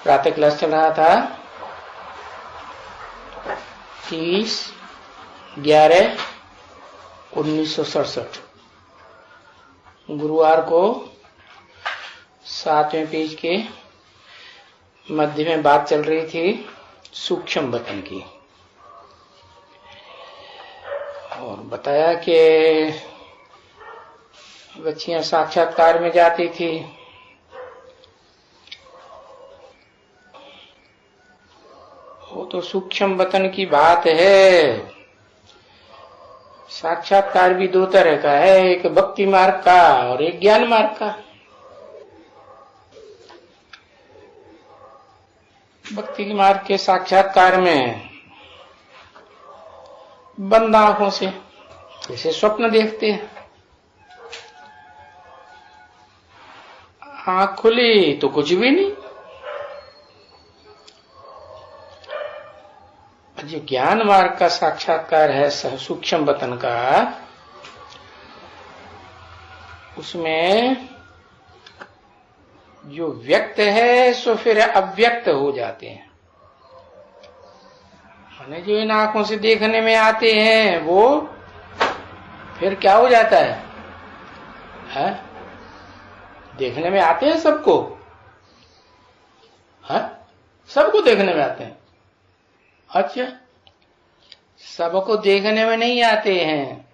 प्रातः क्लास चल रहा था 30/11/1967। गुरुवार को 7वें पेज के मध्य में बात चल रही थी सूक्ष्म वतन की, और बताया कि बच्चियां साक्षात्कार में जाती थी, वो तो सूक्ष्म वतन की बात है। साक्षात्कार भी दो तरह का है, एक भक्ति मार्ग का और एक ज्ञान मार्ग का। भक्ति मार्ग के साक्षात्कार में बंद आंखों से जैसे स्वप्न देखते हैं, आंख खुली तो कुछ भी नहीं। जो ज्ञान मार्ग का साक्षात्कार है सूक्ष्म वतन का, उसमें जो व्यक्त है सो फिर अव्यक्त हो जाते हैं। माने जो इन आंखों से देखने में आते हैं वो फिर क्या हो जाता है? देखने में आते हैं सबको, सबको देखने में आते हैं। अच्छा, सबको देखने में नहीं आते हैं।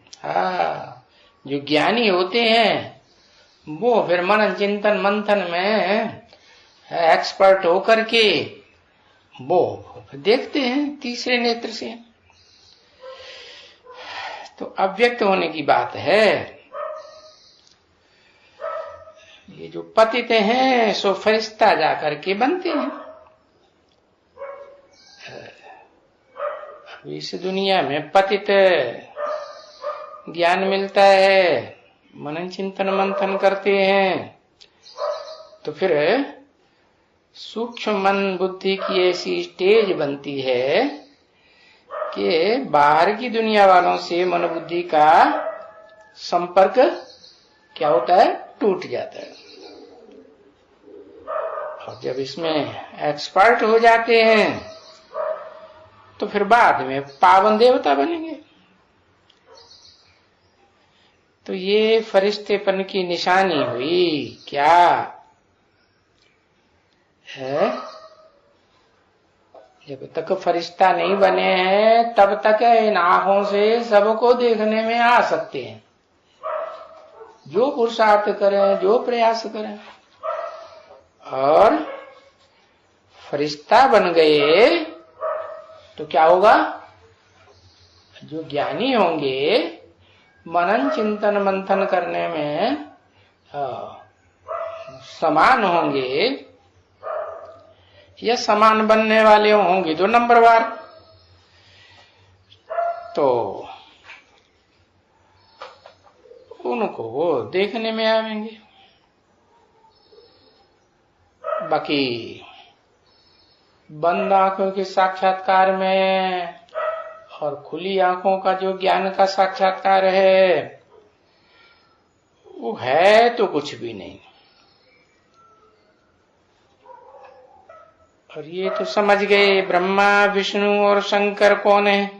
जो ज्ञानी होते हैं वो फिर मनन चिंतन मंथन में एक्सपर्ट होकर के वो देखते हैं तीसरे नेत्र से। तो अव्यक्त होने की बात है। ये जो पतित हैं सो फरिश्ता जाकर के बनते हैं। इस दुनिया में पतित ज्ञान मिलता है, मनन चिंतन मंथन करते हैं, तो फिर सूक्ष्म मन बुद्धि की ऐसी स्टेज बनती है कि बाहर की दुनिया वालों से मन बुद्धि का संपर्क क्या होता है? टूट जाता है। और जब इसमें एक्सपर्ट हो जाते हैं तो फिर बाद में पावन देवता बनेंगे। तो ये फरिश्तेपन की निशानी हुई क्या है? जब तक फरिश्ता नहीं बने हैं तब तक इन आंखों से सबको देखने में आ सकते हैं, जो पुरुषार्थ करें, जो प्रयास करें। और फरिश्ता बन गए तो क्या होगा? जो ज्ञानी होंगे मनन चिंतन मंथन करने में समान होंगे, या समान बनने वाले होंगे दो नंबरवार, तो उनको वो देखने में आएंगे। बाकी बंद आंखों के साक्षात्कार में और खुली आंखों का जो ज्ञान का साक्षात्कार है वो है तो कुछ भी नहीं। और ये तो समझ गए ब्रह्मा विष्णु और शंकर कौन है।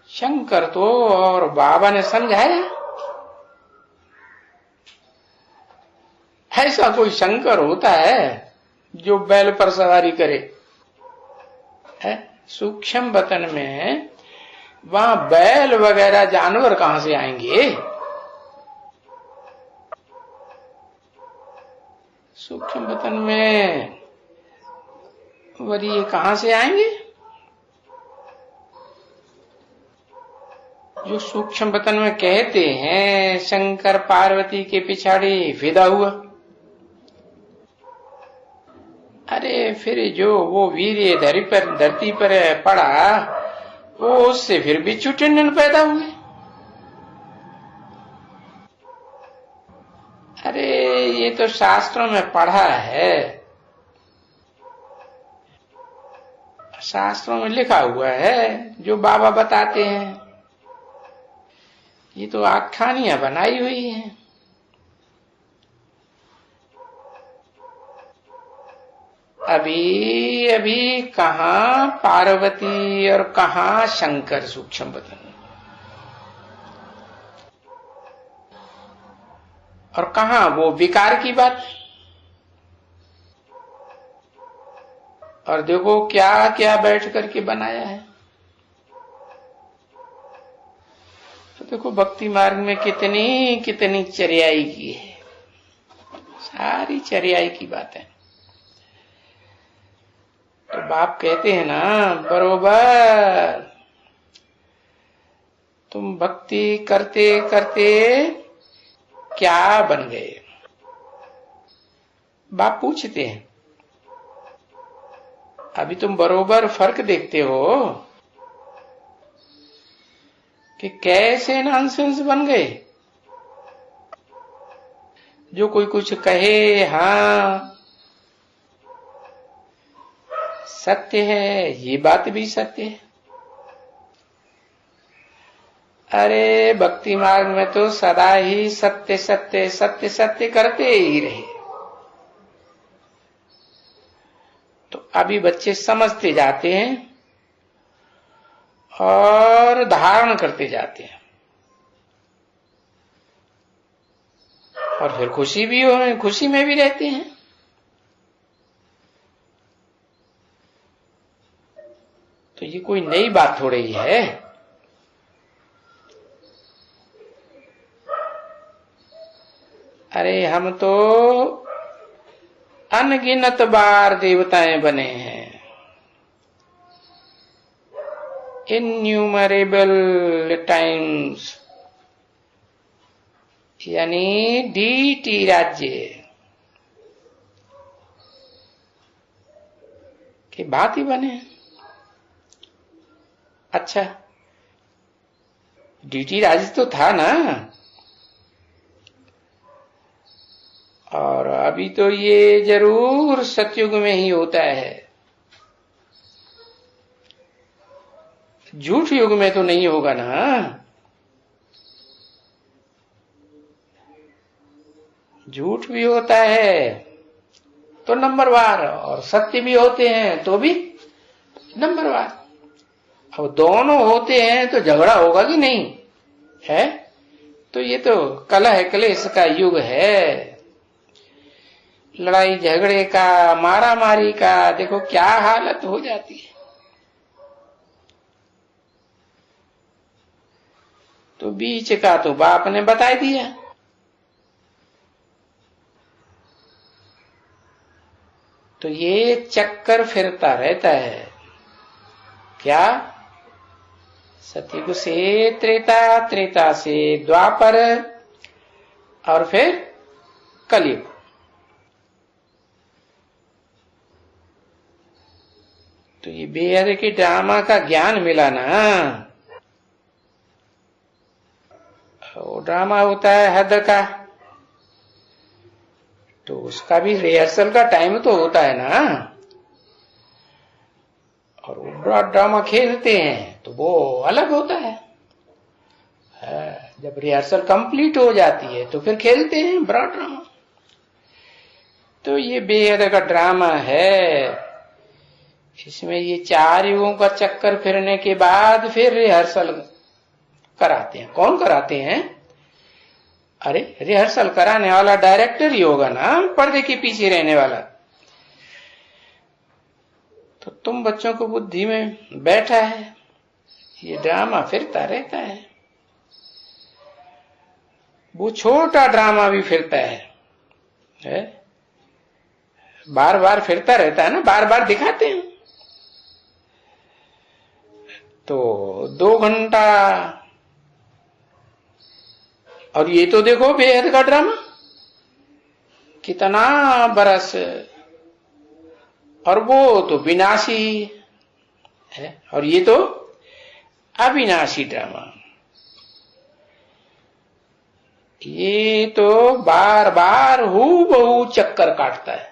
शंकर तो और बाबा ने समझाया। ऐसा कोई शंकर होता है जो बैल पर सवारी करे? सूक्ष्म वतन में वहां बैल वगैरह जानवर कहां से आएंगे? सूक्ष्म वतन में वरी कहां से आएंगे? जो सूक्ष्म वतन में कहते हैं शंकर पार्वती के पिछाड़ी फिदा हुआ, अरे फिर जो वो वीर्य धरती पर पड़ा वो उससे फिर बिच्छू टंडन पैदा हुए। अरे ये तो शास्त्रों में पढ़ा है, शास्त्रों में लिखा हुआ है, जो बाबा बताते हैं। ये तो आख्यानियां बनाई हुई हैं। अभी अभी कहाँ पार्वती और कहाँ शंकर सूक्ष्म बदन, और कहाँ वो विकार की बात। और देखो क्या क्या बैठ करके बनाया है। तो देखो भक्ति मार्ग में कितनी कितनी चर्याई की है, सारी चर्याई की बात है। तो बाप कहते हैं ना, बरोबर तुम भक्ति करते करते क्या बन गए। बाप पूछते हैं, अभी तुम बरोबर फर्क देखते हो कि कैसे नॉनसेंस बन गए। जो कोई कुछ कहे हाँ सत्य है, ये बात भी सत्य है। अरे भक्ति मार्ग में तो सदा ही सत्य सत्य सत्य सत्य करते ही रहे। तो अभी बच्चे समझते जाते हैं और धारण करते जाते हैं, और फिर खुशी में भी रहते हैं। तो ये कोई नई बात थोड़ी ही है। अरे हम तो अनगिनत बार देवताएं बने हैं, इन्यूमरेबल टाइम्स, यानी डीटी राज्य के भांति बने। अच्छा, डीटी राज्य तो था ना, और अभी तो ये जरूर सतयुग में ही होता है, झूठ युग में तो नहीं होगा ना। झूठ भी होता है तो नंबरवार, और सत्य भी होते हैं तो भी नंबरवार। अब दोनों होते हैं तो झगड़ा होगा कि नहीं है। तो ये तो कलह क्लेश का युग है, लड़ाई झगड़े का, मारा मारी का। देखो क्या हालत हो जाती है। तो बीच का तो बाप ने बता दिया। तो ये चक्कर फिरता रहता है। क्या? सतयुग से त्रेता, त्रेता से द्वापर, और फिर कलयुग। तो ये बेहद के ड्रामा का ज्ञान मिला ना। वो ड्रामा होता है हद का, तो उसका भी रिहर्सल का टाइम तो होता है ना। और वो ड्रामा खेलते हैं तो वो अलग होता है। जब रिहर्सल कंप्लीट हो जाती है तो फिर खेलते हैं बड़ा ड्रामा। तो ये बेहद का ड्रामा है। इसमें ये 4 युगों का चक्कर फिरने के बाद फिर रिहर्सल कराते हैं। कौन कराते हैं? अरे रिहर्सल कराने वाला डायरेक्टर ही होगा ना, पर्दे के पीछे रहने वाला। तो तुम बच्चों को बुद्धि में बैठा है, ये ड्रामा फिरता रहता है। वो छोटा ड्रामा भी फिरता है? बार बार फिरता रहता है ना, बार बार दिखाते हैं। तो 2 घंटा, और ये तो देखो बेहद का ड्रामा कितना बरस, और वो तो विनाशी है, और ये तो अविनाशी ड्रामा। ये तो बार बार हूबहू चक्कर काटता है।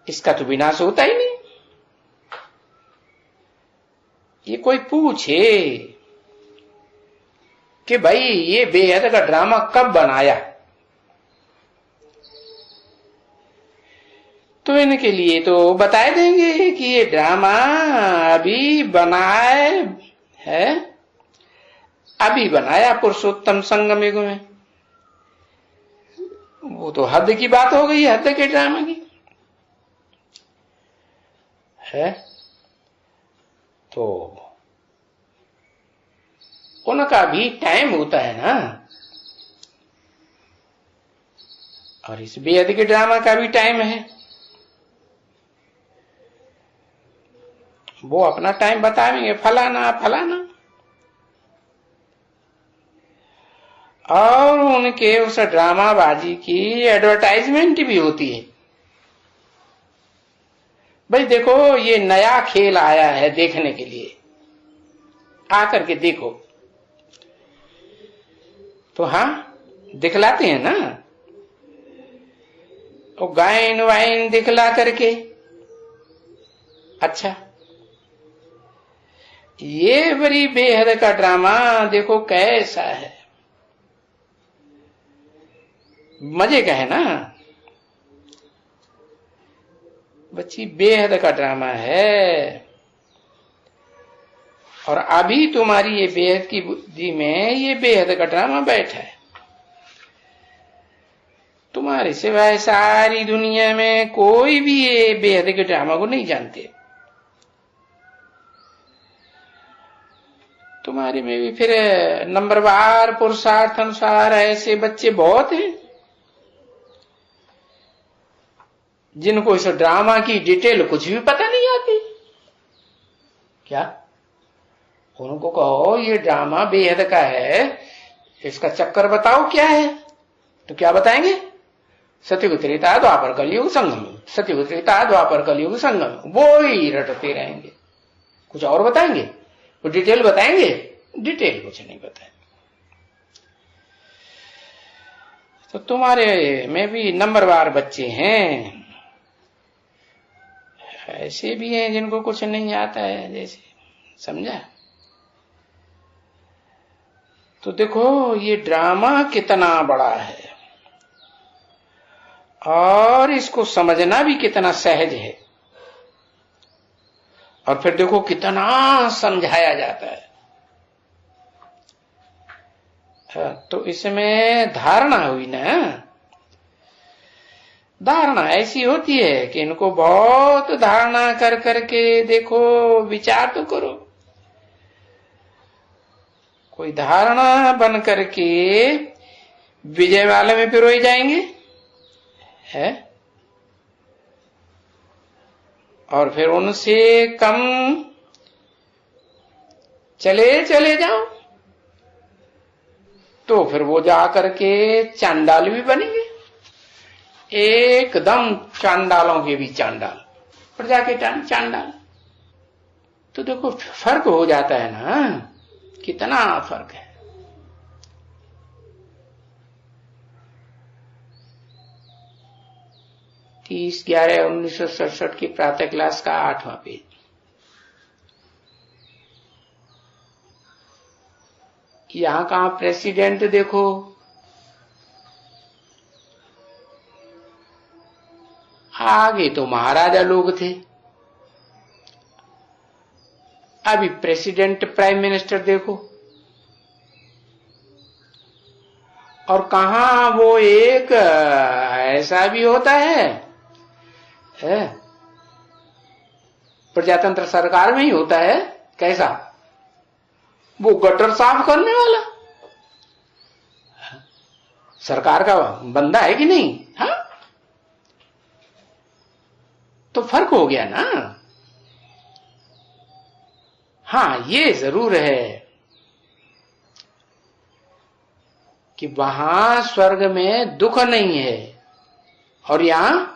इसका तो विनाश होता ही नहीं। ये कोई पूछे कि भाई ये बेहद का ड्रामा कब बनाया, तो इनके लिए तो बता देंगे कि ये ड्रामा अभी है, अभी बनाया पुरुषोत्तम संगम युग में। वो तो हद की बात हो गई, हद के ड्रामा की है। तो उनका भी टाइम होता है ना, और इस बेहद के ड्रामा का भी टाइम है। वो अपना टाइम बताएंगे, फलाना फलाना, और उनके उस ड्रामाबाजी की एडवर्टाइजमेंट भी होती है। भाई देखो, ये नया खेल आया है देखने के लिए, आकर के देखो। तो हाँ, दिखलाते हैं ना, तो गायन वाइन दिखला करके। अच्छा, ये बड़ी बेहद का ड्रामा देखो कैसा है, मजे का है ना बच्ची, बेहद का ड्रामा है। और अभी तुम्हारी ये बेहद की बुद्धि में ये बेहद का ड्रामा बैठा है। तुम्हारे सिवाय सारी दुनिया में कोई भी ये बेहद के ड्रामा को नहीं जानते। तुम्हारे में भी फिर नंबरवार पुरुषार्थ अनुसार ऐसे बच्चे बहुत हैं जिनको इस ड्रामा की डिटेल कुछ भी पता नहीं आती। क्या उनको कहो ये ड्रामा बेहद का है, इसका चक्कर बताओ क्या है, तो क्या बताएंगे? सतयुग त्रेता द्वापर कलयुग संगम, सतयुग त्रेता द्वापर कलयुग संगम, वो ही रटते रहेंगे। कुछ और बताएंगे? वो डिटेल बताएंगे? डिटेल कुछ नहीं बताएंगे। तो तुम्हारे में भी नंबरवार बच्चे हैं, ऐसे भी हैं जिनको कुछ नहीं आता है, जैसे समझा। तो देखो ये ड्रामा कितना बड़ा है और इसको समझना भी कितना सहज है, और फिर देखो कितना समझाया जाता है। तो इसमें धारणा हुई ना, धारणा ऐसी होती है कि इनको बहुत धारणा कर करके देखो, विचार तो करो। कोई धारणा बन करके विजय वाले में पिरोए जाएंगे है, और फिर उनसे कम चले जाओ तो फिर वो जाकर के चांडाल भी बनेंगे, एकदम चांडालों के भी चांडाल, प्रजा के चांडाल। तो देखो फर्क हो जाता है ना, कितना फर्क है। तीस 11/1967 की प्रातः क्लास का 8वां पेज। यहां का प्रेसिडेंट देखो, आगे तो महाराजा लोग थे, अभी प्रेसिडेंट प्राइम मिनिस्टर देखो, और कहा वो एक ऐसा भी होता है प्रजातंत्र सरकार में ही होता है। कैसा? वो गटर साफ करने वाला सरकार का बंदा है कि नहीं? हाँ, तो फर्क हो गया ना। हाँ, ये जरूर है कि वहां स्वर्ग में दुख नहीं है और यहां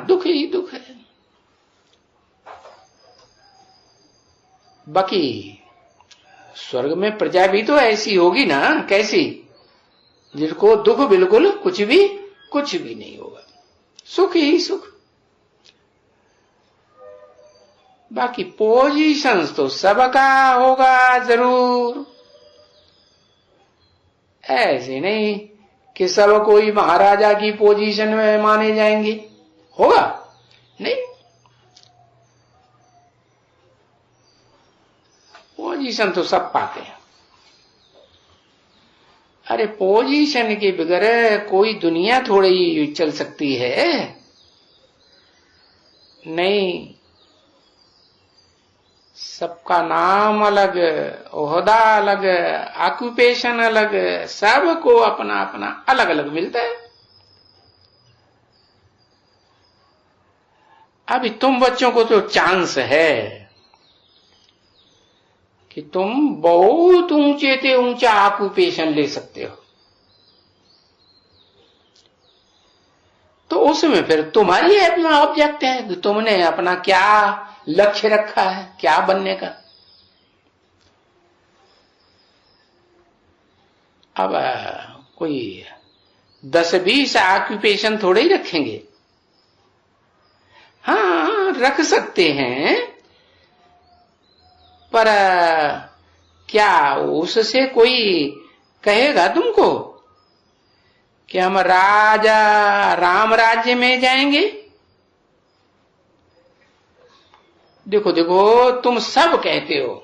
दुख ही दुख है। बाकी स्वर्ग में प्रजा भी तो ऐसी होगी ना, कैसी? जिसको दुख बिल्कुल कुछ भी नहीं होगा, सुख ही सुख। बाकी पोजीशंस तो सबका होगा जरूर, ऐसे नहीं कि सब कोई महाराजा की पोजीशन में माने जाएंगे, होगा नहीं। पोजीशन तो सब पाते हैं। अरे पोजीशन के बगैर कोई दुनिया थोड़ी ही चल सकती है, नहीं। सबका नाम अलग, ओहदा अलग, ऑक्यूपेशन अलग, सबको अपना अपना अलग अलग मिलता है। अभी तुम बच्चों को तो चांस है कि तुम बहुत ऊंचे से ऊंचा ऑक्यूपेशन ले सकते हो, तो उसमें फिर तुम्हारी अपना ऑब्जेक्ट है कि तुमने अपना क्या लक्ष्य रखा है, क्या बनने का। अब कोई 10-20 ऑक्यूपेशन थोड़े ही रखेंगे। हाँ, रख सकते हैं, पर क्या उससे कोई कहेगा तुमको कि हम राजा राम राज्य में जाएंगे? देखो देखो, तुम सब कहते हो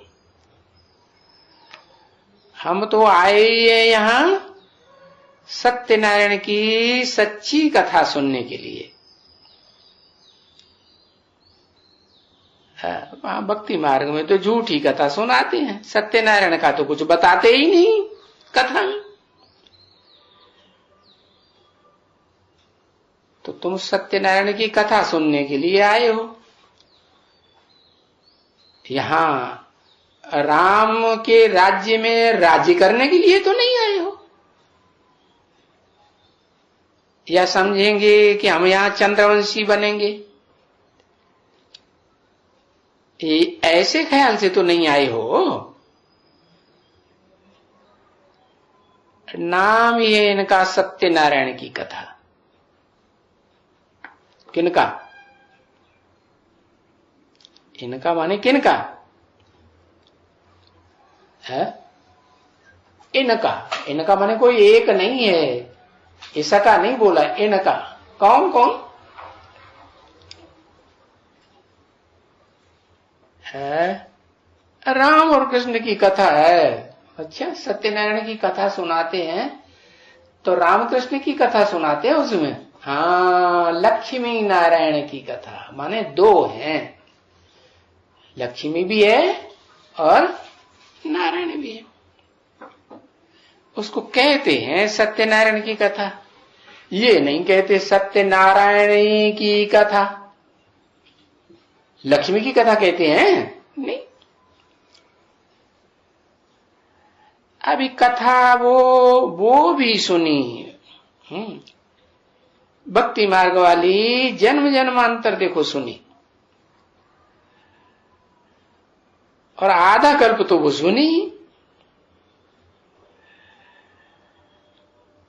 हम तो आए यहां सत्यनारायण की सच्ची कथा सुनने के लिए। भक्ति मार्ग में तो झूठी कथा सुनाते हैं, सत्यनारायण का तो कुछ बताते ही नहीं कथा में। तो तुम सत्यनारायण की कथा सुनने के लिए आए हो, यहां राम के राज्य में राज्य करने के लिए तो नहीं आए हो। या समझेंगे कि हम यहां चंद्रवंशी बनेंगे, ऐसे ख्याल से तो नहीं आए हो। नाम ही है इनका सत्यनारायण की कथा। किनका? इनका माने किनका है? इनका, इनका माने कोई एक नहीं है, इसका नहीं बोला, इनका। कौन कौन है? राम और कृष्ण की कथा है। अच्छा, सत्यनारायण की कथा सुनाते हैं तो रामकृष्ण की कथा सुनाते हैं उसमें। हाँ, लक्ष्मी नारायण की कथा, माने दो हैं, लक्ष्मी भी है और नारायण भी है। उसको कहते हैं सत्यनारायण की कथा, ये नहीं कहते सत्यनारायण की कथा। लक्ष्मी की कथा कहते हैं नहीं। अभी कथा वो भी सुनी, भक्ति मार्ग वाली जन्म जन्मांतर देखो सुनी, और आधा कल्प तो वो सुनी।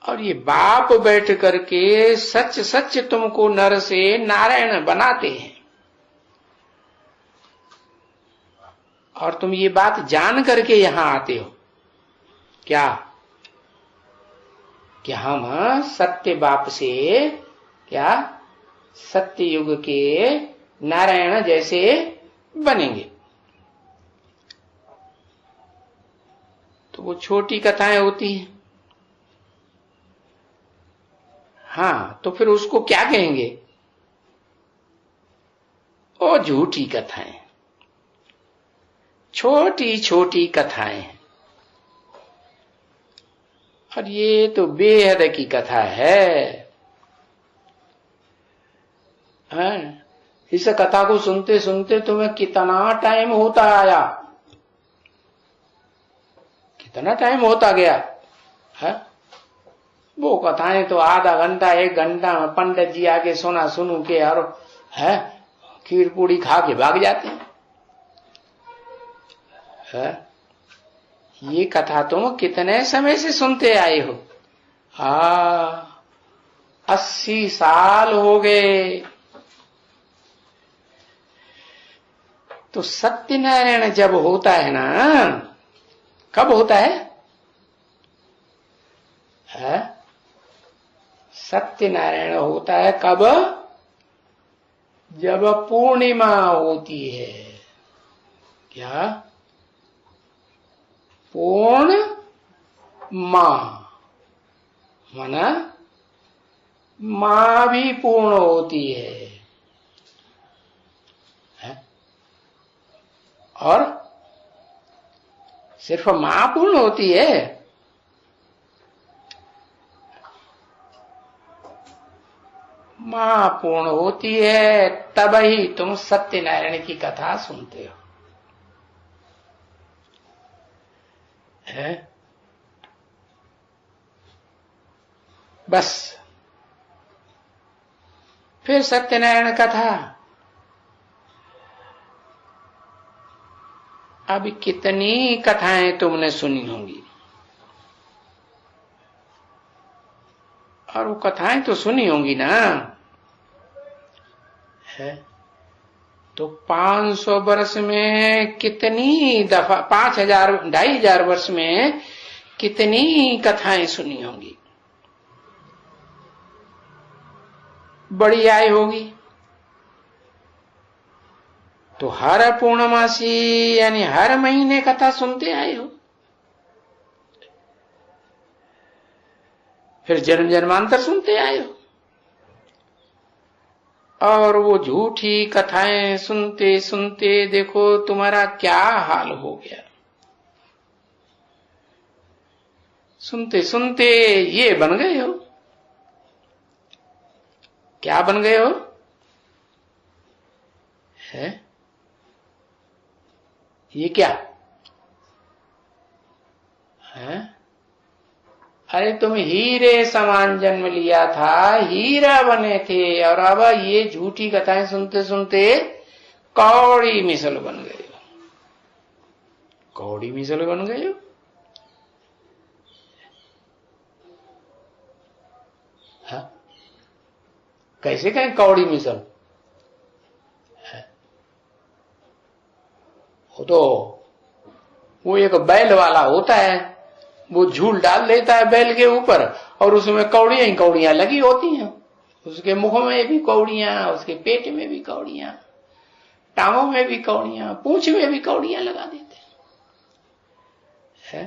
और ये बाप बैठ करके सच सच तुमको नर से नारायण बनाते हैं, और तुम ये बात जान करके यहां आते हो क्या कि हम सत्य बाप से क्या सत्य युग के नारायण जैसे बनेंगे। तो वो छोटी कथाएं होती हैं। हाँ, तो फिर उसको क्या कहेंगे? ओ झूठी कथाएं, छोटी छोटी कथाएं। और ये तो बेहद की कथा है। इस कथा को सुनते सुनते तुम्हें कितना टाइम होता आया, कितना टाइम होता गया है? वो कथाएं तो आधा घंटा 1 घंटा में पंडित जी आके सुनू के और है खीर पूड़ी खा के भाग जाते हैं। ये कथा तुम कितने समय से सुनते आए हो? 80 साल हो गए। तो सत्यनारायण जब होता है ना, कब होता है? सत्यनारायण होता है कब? जब पूर्णिमा होती है। क्या? पूर्ण माँ, माना माँ भी पूर्ण होती है, और सिर्फ माँ पूर्ण होती है? माँ पूर्ण होती है तब ही तुम सत्यनारायण की कथा सुनते हो, है? बस फिर सत्यनारायण कथा अभी कितनी कथाएं तुमने सुनी होंगी, और वो कथाएं तो सुनी होंगी ना, है? तो 500 वर्ष में कितनी दफा, 5000 2500 वर्ष में कितनी कथाएं सुनी होंगी, बड़ी आय होगी। तो हर पूर्णमासी यानी हर महीने कथा सुनते आए हो, फिर जन्म जन्मांतर सुनते आए हो, और वो झूठी कथाएं सुनते सुनते देखो तुम्हारा क्या हाल हो गया। सुनते सुनते ये बन गए हो। क्या बन गए हो? है ये क्या है? अरे तुम हीरे समान जन्म लिया था, हीरा बने थे, और अब ये झूठी कथाएं सुनते सुनते कौड़ी मिसल बन गए हो। कौड़ी मिसल बन गए हो। हाँ? कैसे कहें कौड़ी मिसल? वो एक बैल वाला होता है, वो झूल डाल देता है बैल के ऊपर, और उसमें कौड़ियां ही कौड़ियां लगी होती हैं। उसके मुख में भी कौड़ियां, उसके पेट में भी कौड़ियां, टांगों में भी कौड़ियां, पूंछ में भी कौड़ियां लगा देते हैं।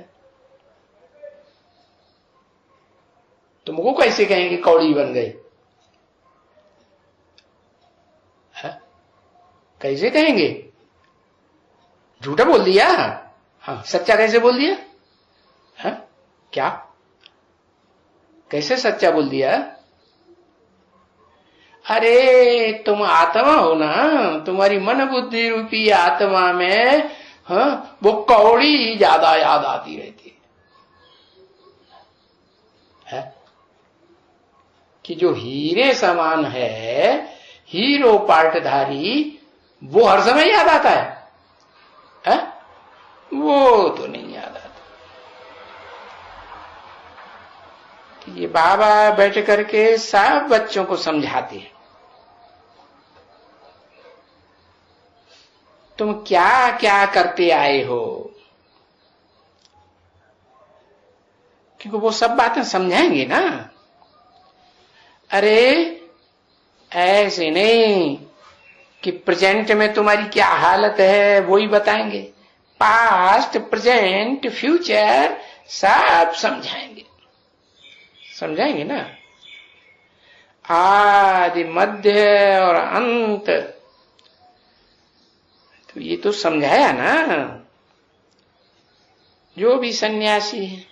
तुमको कैसे कहेंगे कौड़ी बन गए? कैसे कहेंगे? झूठा बोल दिया? हाँ, सच्चा कैसे बोल दिया? है? क्या? कैसे सच्चा बोल दिया? अरे तुम आत्मा हो ना, तुम्हारी मन बुद्धि रूपी आत्मा में वो कौड़ी ही ज्यादा याद आती रहती है, कि जो हीरे समान है, हीरो पार्टधारी, वो हर समय याद आता है? वो तो नहीं याद आता। ये बाबा बैठ करके सब बच्चों को समझाते हैं, तुम क्या क्या करते आए हो, क्योंकि वो सब बातें समझाएंगे ना। अरे ऐसे नहीं कि प्रेजेंट में तुम्हारी क्या हालत है वो ही बताएंगे, पास्ट प्रेजेंट फ्यूचर सब समझाएंगे। समझाएंगे ना, आदि मध्य और अंत, तो ये तो समझाया ना। जो भी सन्यासी है,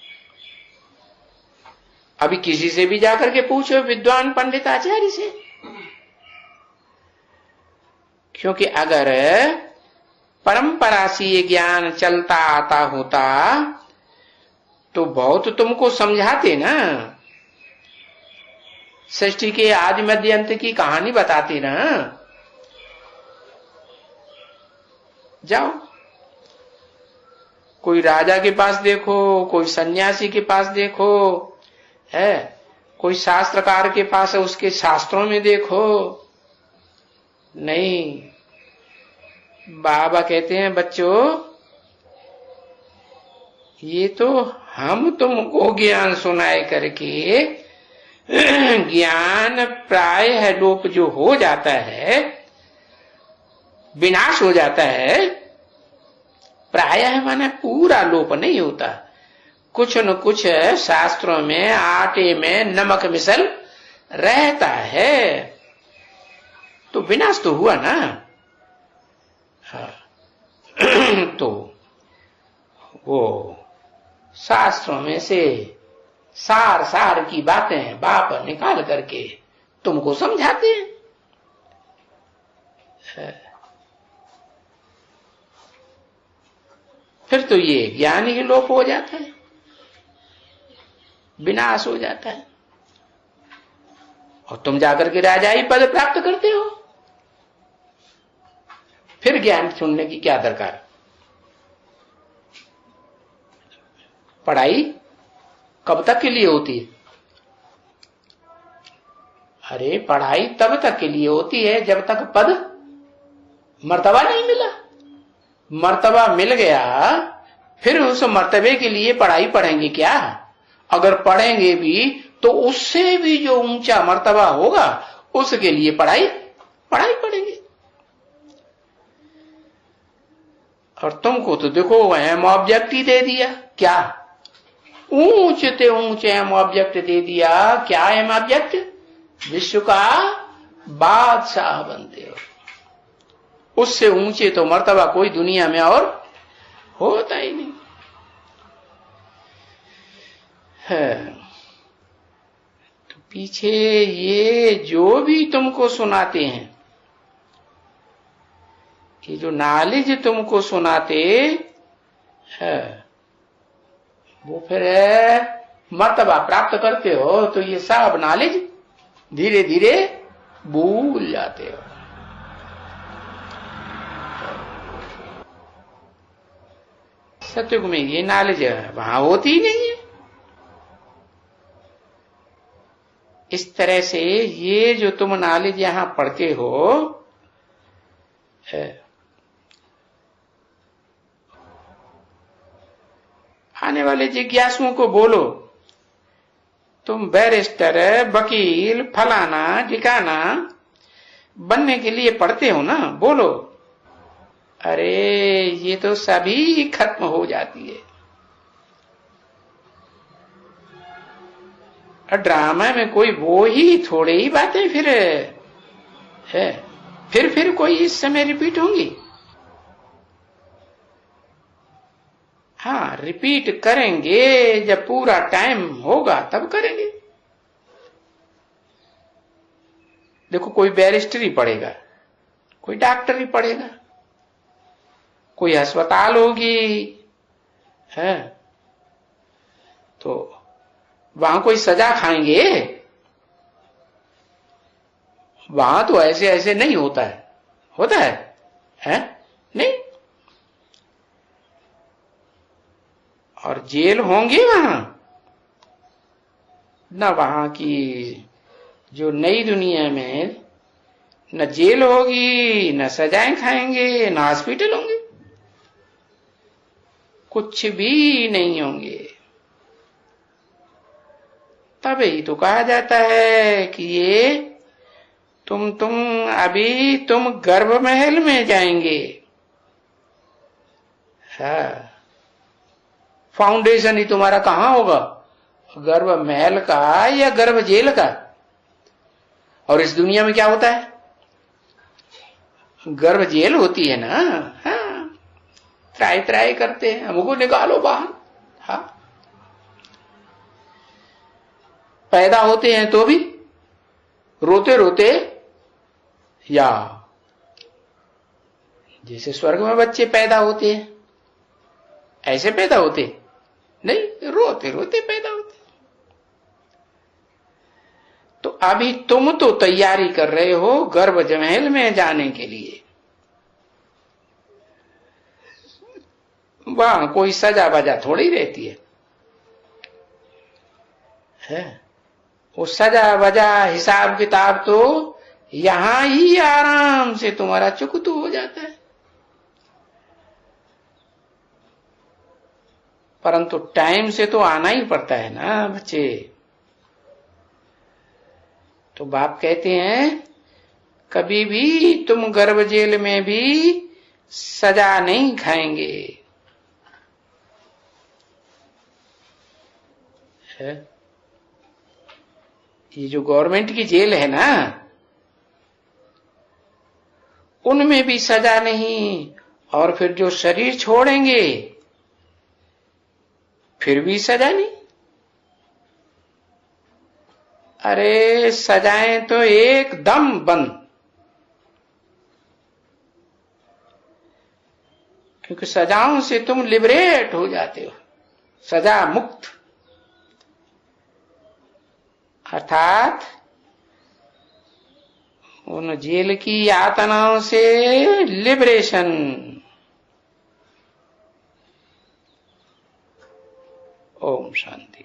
अभी किसी से भी जाकर के पूछो, विद्वान पंडित आचार्य से, क्योंकि अगर परंपरा से ये ज्ञान चलता आता होता तो बहुत तुमको समझाते ना, सृष्टि के आदि मध्य अंत की कहानी बताते ना। जाओ, कोई राजा के पास देखो, कोई सन्यासी के पास देखो, है कोई शास्त्रकार के पास है, उसके शास्त्रों में देखो। नहीं, बाबा कहते हैं बच्चों, ये तो हम तुमको ज्ञान सुनाए करके ज्ञान प्राय लोप जो हो जाता है, विनाश हो जाता है, प्रायः माने पूरा लोप नहीं होता, कुछ न कुछ शास्त्रों में आटे में नमक मिसल रहता है, तो विनाश तो हुआ ना। हाँ। तो वो शास्त्रों में से सार सार की बातें बाप निकाल करके तुमको समझाते हैं। फिर तो ये ज्ञान ही लोप हो जाता है, विनाश हो जाता है, और तुम जाकर के राजाई पद प्राप्त करते हो। फिर ज्ञान सुनने की क्या दरकार। पढ़ाई कब तक के लिए होती है? अरे पढ़ाई तब तक के लिए होती है जब तक पद मर्तबा नहीं मिला। मर्तबा मिल गया फिर उस मर्तबे के लिए पढ़ाई पढ़ेंगे क्या? अगर पढ़ेंगे भी तो उससे भी जो ऊंचा मर्तबा होगा उसके लिए पढ़ाई पढ़ेंगे। और तुमको तो देखो एम ऑब्जेक्ट ही दे दिया, क्या ऊंचे ऊंचे एम ऑब्जेक्ट दे दिया। क्या एम ऑब्जेक्ट? विश्व का बादशाह बनते हो। उससे ऊंचे तो मर्तबा कोई दुनिया में और होता ही नहीं है। तो पीछे ये जो भी तुमको सुनाते हैं, कि जो नॉलेज तुमको सुनाते है, वो फिर मर्तबा प्राप्त करते हो तो ये सब नॉलेज धीरे धीरे भूल जाते हो। सत्युग में ये नॉलेज वहां होती ही नहीं है। इस तरह से ये जो तुम नॉलेज यहां पढ़ते हो, आने वाले जिज्ञासुओं को बोलो, तुम बैरिस्टर, वकील, फलाना ठिकाना बनने के लिए पढ़ते हो ना, बोलो अरे ये तो सभी खत्म हो जाती है। ड्रामा में कोई वो ही थोड़े ही बातें फिर है, फिर कोई इस समय रिपीट होंगी। हाँ, रिपीट करेंगे जब पूरा टाइम होगा तब करेंगे। देखो कोई बैरिस्टरी पढ़ेगा, कोई डॉक्टरी पढ़ेगा, कोई अस्पताल होगी है, तो वहां कोई सजा खाएंगे? वहां तो ऐसे ऐसे नहीं होता है, होता है? नहीं। और जेल होंगे वहां न, वहां की जो नई दुनिया में न जेल होगी, न सजाएं खाएंगे, न हॉस्पिटल होंगे, कुछ भी नहीं होंगे। तभी तो कहा जाता है कि ये तुम अभी तुम गर्भ महल में जाएंगे। हाँ, फाउंडेशन ही तुम्हारा कहां होगा, गर्भ महल का या गर्भ जेल का? और इस दुनिया में क्या होता है, गर्भ जेल होती है ना। हाँ, त्राई करते हैं, हमको निकालो बाहर। हाँ, पैदा होते हैं तो भी रोते रोते, या जैसे स्वर्ग में बच्चे पैदा होते हैं ऐसे पैदा होते नहीं, रोते रोते पैदा होते। तो अभी तुम तो तैयारी कर रहे हो गर्भ महल में जाने के लिए। वहां कोई सजा वजा थोड़ी रहती है? वो सजा वजा हिसाब किताब तो यहां ही आराम से तुम्हारा चुकतू हो जाता है। परंतु टाइम से तो आना ही पड़ता है ना बच्चे। तो बाप कहते हैं कभी भी तुम गर्भ जेल में भी सजा नहीं खाएंगे। ये जो गवर्नमेंट की जेल है ना, उनमें भी सजा नहीं, और फिर जो शरीर छोड़ेंगे फिर भी सजा नहीं। अरे सजाएं तो एकदम बंद, क्योंकि सजाओं से तुम लिबरेट हो जाते हो, सजा मुक्त, अर्थात उन जेल की यातनाओं से लिबरेशन। ओम शांति।